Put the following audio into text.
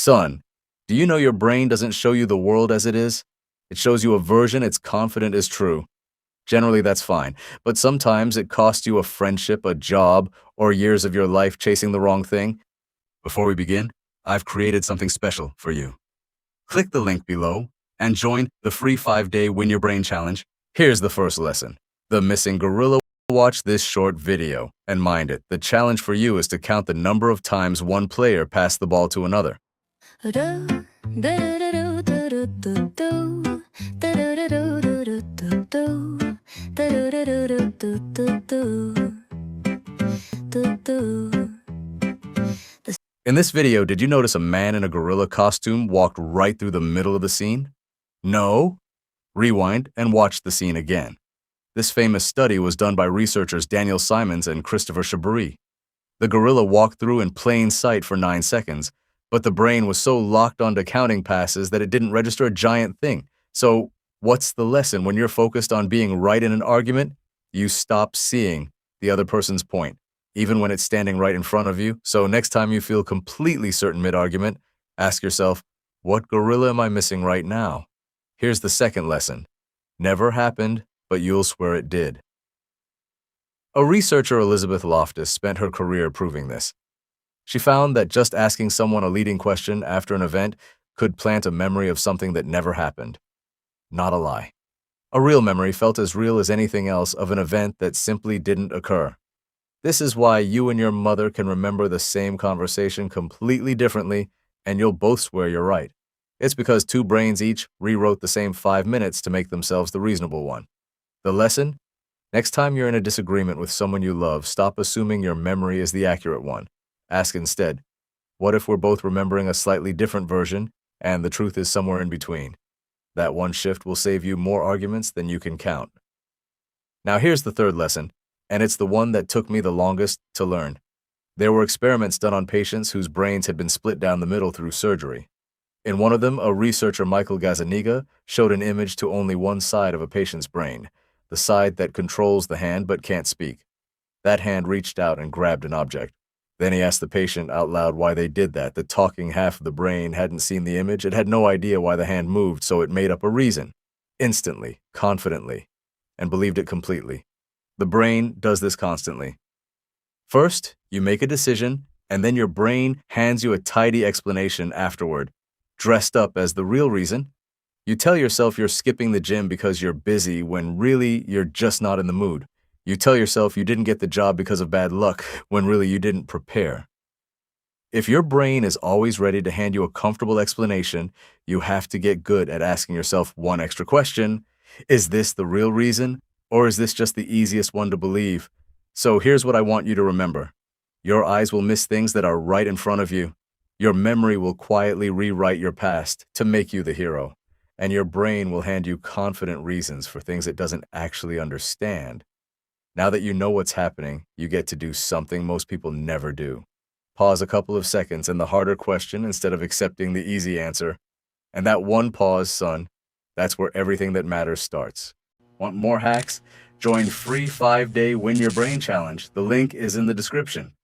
Son, do you know your brain doesn't show you the world as it is? It shows you a version it's confident is true. Generally, that's fine, but sometimes it costs you a friendship, a job, or years of your life chasing the wrong thing. Before we begin, I've created something special for you. Click the link below and join the free 5-day Win Your Brain Challenge. Here's the first lesson. The missing gorilla. Watch this short video and mind it. The challenge for you is to count the number of times one player passed the ball to another. In this video, did you notice a man in a gorilla costume walked right through the middle of the scene? No? Rewind and watch the scene again. This famous study was done by researchers Daniel Simons and Christopher Chabris. The gorilla walked through in plain sight for 9 seconds, but the brain was so locked onto counting passes that it didn't register a giant thing. So, what's the lesson when you're focused on being right in an argument? You stop seeing the other person's point, even when it's standing right in front of you. So next time you feel completely certain mid-argument, ask yourself, what gorilla am I missing right now? Here's the second lesson. Never happened, but you'll swear it did. A researcher, Elizabeth Loftus, spent her career proving this. She found that just asking someone a leading question after an event could plant a memory of something that never happened. Not a lie. A real memory felt as real as anything else of an event that simply didn't occur. This is why you and your mother can remember the same conversation completely differently, and you'll both swear you're right. It's because two brains each rewrote the same 5 minutes to make themselves the reasonable one. The lesson? Next time you're in a disagreement with someone you love, stop assuming your memory is the accurate one. Ask instead, what if we're both remembering a slightly different version, and the truth is somewhere in between? That one shift will save you more arguments than you can count. Now here's the third lesson, and it's the one that took me the longest to learn. There were experiments done on patients whose brains had been split down the middle through surgery. In one of them, a researcher, Michael Gazzaniga, showed an image to only one side of a patient's brain, the side that controls the hand but can't speak. That hand reached out and grabbed an object. Then he asked the patient out loud why they did that. The talking half of the brain hadn't seen the image. It had no idea why the hand moved, so it made up a reason. Instantly, confidently, and believed it completely. The brain does this constantly. First, you make a decision, and then your brain hands you a tidy explanation afterward, dressed up as the real reason. You tell yourself you're skipping the gym because you're busy when really you're just not in the mood. You tell yourself you didn't get the job because of bad luck when really you didn't prepare. If your brain is always ready to hand you a comfortable explanation, you have to get good at asking yourself one extra question. Is this the real reason, or is this just the easiest one to believe? So here's what I want you to remember. Your eyes will miss things that are right in front of you. Your memory will quietly rewrite your past to make you the hero. And your brain will hand you confident reasons for things it doesn't actually understand. Now that you know what's happening, you get to do something most people never do. Pause a couple of seconds in the harder question instead of accepting the easy answer. And that one pause, son, that's where everything that matters starts. Want more hacks? Join free 5-day Win Your Brain Challenge. The link is in the description.